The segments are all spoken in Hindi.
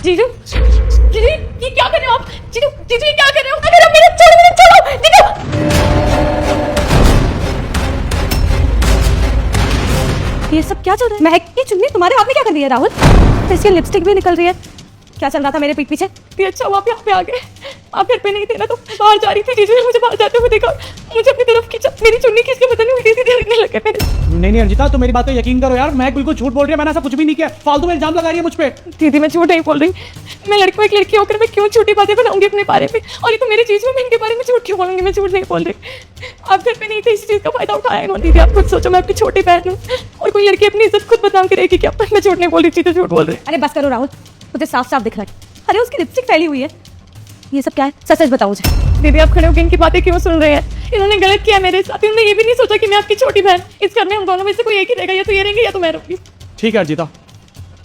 जीजू जीजू ये क्या कर रहे हो आप? जीजू जीजू ये क्या कर रहे हो? अगर आप मेरे छोड़ो जीजू। ये सब क्या चल रहा है? महक की चुन्नी तुम्हारे हाथ में क्या कर रही है राहुल? तो इसकी लिपस्टिक भी निकल रही है। क्या चल रहा था मेरे पीठ पीछे? अच्छा वो आप यहाँ पे आ गए। आप घर पे नहीं थे ना, तो बाहर जा रही थी। जीजू ने मुझे बाहर जाते हुए देखा, मुझे अपनी तरफ खींचा, मेरी चुन्नी खींच के पता नहीं हुई थी लगने लगे मेरे। नहीं अर्जिता, तो मेरी बात पे यकीन करो यार, मैं बिल्कुल झूठ बोल रही है, मैंने ऐसा कुछ भी नहीं किया। फालतू में इल्जाम लगा रही है मुझ पे। दीदी मैं झूठ नहीं बोल रही। मैं लड़की एक लड़की होकर मैं क्यों झूठी बातें बनाऊंगी अपने बारे में? और ये तो मेरे चीज में, मैं इनके बारे में झूठ क्यों बोलूंगी? मैं झूठ नहीं बोल रही। आप घर पे नहीं थे, इस चीज का फायदा उठाया इन्होंने। दीदी आप खुद सोचो, मैं आपकी छोटी बहन हूँ और कोई लड़की अपनी इज्जत खुद बता के रहेगी क्या? मैं झूठ नहीं बोल रही थी तो झूठ बोल रही। अरे बस करो राहुल, मुझे साफ साफ दिख रहा है। अरे उसकी लिपस्टिक फैली हुई है। ये सब क्या है? सच सच बताओ मुझे। दीदी आप खड़े होकर इनकी बातें क्यों सुन रहे हैं? इन्होंने गलत किया मेरे साथ। इन्होंने ये भी नहीं सोचा कि मैं आपकी छोटी बहन। इस घर में हम दोनों में से कोई एक ही रहेगा, या तो ये रहेंगे या तो मैं रहूंगी। ठीक है अर्जिता,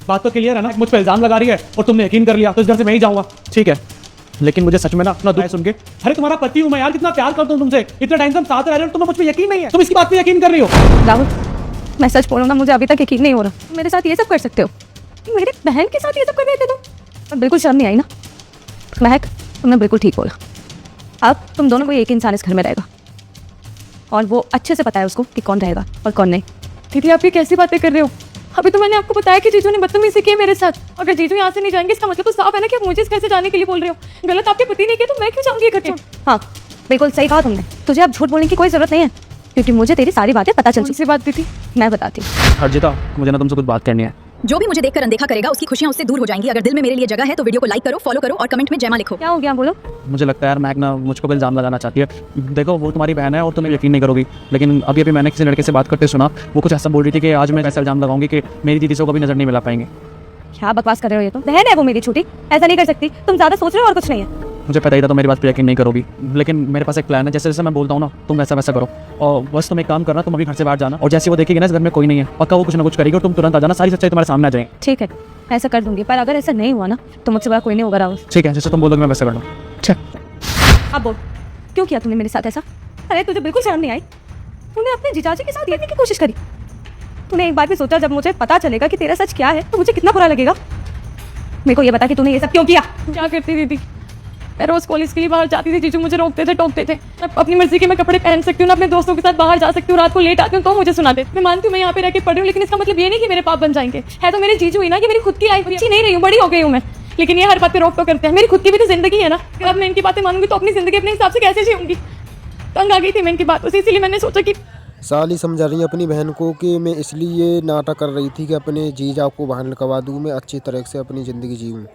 बात तो क्लियर है ना? मुझ पे इल्जाम लगा रही है और तुमने यकीन कर लिया, तो इस घर से मैं ही जाऊंगा। ठीक है, लेकिन मुझे सच में ना अपना दुख सुन के, अरे तुम्हारा पति हूं मैं यार, कितना प्यार करता हूं तुमसे, इतने टाइम से हम साथ रह रहे हैं, तुम्हें मुझ पे यकीन नहीं है, तुम इसकी बात पे यकीन कर रही हो। राहुल मैं सच बोलूँ ना, मुझे अभी तक यकीन नहीं हो रहा मेरे साथ ये सब कर सकते हो। मेरे बहन के साथ ये सब कर रहे थे तुम? बिल्कुल शर्म नहीं आई ना? महक तुमने बिल्कुल ठीक बोला। अब तुम दोनों को एक इंसान इस घर में रहेगा और वो अच्छे से पता है उसको कि कौन रहेगा और कौन नहीं। दीदी आप ये कैसी बातें कर रहे हो? अभी तो मैंने आपको बताया कि जीजू ने बदतमीजी की है मेरे साथ। अगर जीजू यहाँ से नहीं जाएंगे इसका मतलब तो साफ है ना कि आप मुझे इस घर से जाने के लिए बोल रहे हो। गलत आपके पति ने किया तो मैं क्यों जाऊंगी घर छोड़? हाँ बिल्कुल सही कहा तुमने। तुझे अब झूठ बोलने की कोई जरूरत नहीं है, क्योंकि मुझे तेरी सारी बातें पता चल चुकी। सी बात दीदी मैं बताती हूँ। अर्जिता मुझे ना तुमसे कुछ बात करनी है। जो भी मुझे देखकर अनदेखा करेगा उसकी खुशियां उससे दूर हो जाएंगी। अगर दिल में मेरे लिए जगह है तो वीडियो को लाइक करो, फॉलो करो और कमेंट में जय मां लिखो। क्या हो गया बोलो? मुझे लगता है यार मैग ना मुझको भी इल्जाम लगाना चाहती है। देखो वो तुम्हारी बहन है और तुम्हें यकीन नहीं करोगी, लेकिन अभी अभी मैंने किसी लड़के से बात करते सुना, वो कुछ ऐसा बोल रही थी कि आज मैं ऐसा इल्जाम लगाऊंगी कि मेरी दीदी से कभी नजर नहीं मिला पाएंगे। क्या बकवास कर रहे हो? ये तो बहन है वो मेरी छोटी, ऐसा नहीं कर सकती। तुम ज्यादा सोच रहे हो और कुछ नहीं है। मुझे पता ही था तो मेरी बात पे यकीन नहीं करोगी, लेकिन मेरे पास एक प्लान है। जैसे जैसे मैं बोलता हूँ ना तुम वैसा वैसा करो, और बस तुम एक काम करना, तुम अभी घर से बाहर जाना और जैसे वो देखेगी ना इस घर में कोई नहीं है, पक्का वो कुछ ना कुछ करेगी और तुम तुरंत आ जाना, सारी सच्चाई तुम्हारे सामने आ जाएगी। ठीक है ऐसा कर दूंगी, पर अगर ऐसा नहीं हुआ ना तो मुझसे बड़ा कोई नहीं होगा राहुल। ठीक है, जैसे तुम बोलोगे मैं वैसा कर लूँ। अब बोल क्यों किया तूने मेरे साथ ऐसा? अरे तुझे बिल्कुल शर्म नहीं आई? तूने अपने जीजाजी के साथ रहने की कोशिश करी। तूने एक बार भी सोचा जब मुझे पता चलेगा कि तेरा सच क्या है तो मुझे कितना बुरा लगेगा? मेरे को ये बता कि तूने ये सब क्यों किया? क्या करती दीदी, मैं रोज कॉलेज के लिए बाहर जाती थी, जीजू मुझे रोकते थे, टोकते थे। मैं अपनी मर्जी के मैं कपड़े पहन सकती हूँ ना, अपने दोस्तों के साथ बाहर जा सकती हूँ, रात को लेट आती हूँ तो मुझे सुना दे। मैं मानती हूँ मैं यहाँ पे रह के पढ़ रही हूँ, लेकिन इसका मतलब ये नहीं कि मेरे पाप बन जाएंगे। है तो मेरे जीजू ही ना, कि मेरी खुद की लाइफ अच्छी नहीं रही हूँ, बड़ी हो गई हूँ मैं, लेकिन ये हर बात पे रोक तो करते हैं। मेरी खुद की भी तो जिंदगी है ना। अब मैं इनकी बातें मानूंगी तो अपनी जिंदगी अपने हिसाब से कैसे जीऊंगी? तंग आ गई थी मैं इनकी बातों से, इसीलिए मैंने सोचा कि साली समझा रही है अपनी बहन को कि मैं इसलिए नाटक कर रही थी कि अपने जीजा को बाहर निकलवा दूँ, मैं अच्छी तरह से अपनी ज़िंदगी जीऊँ।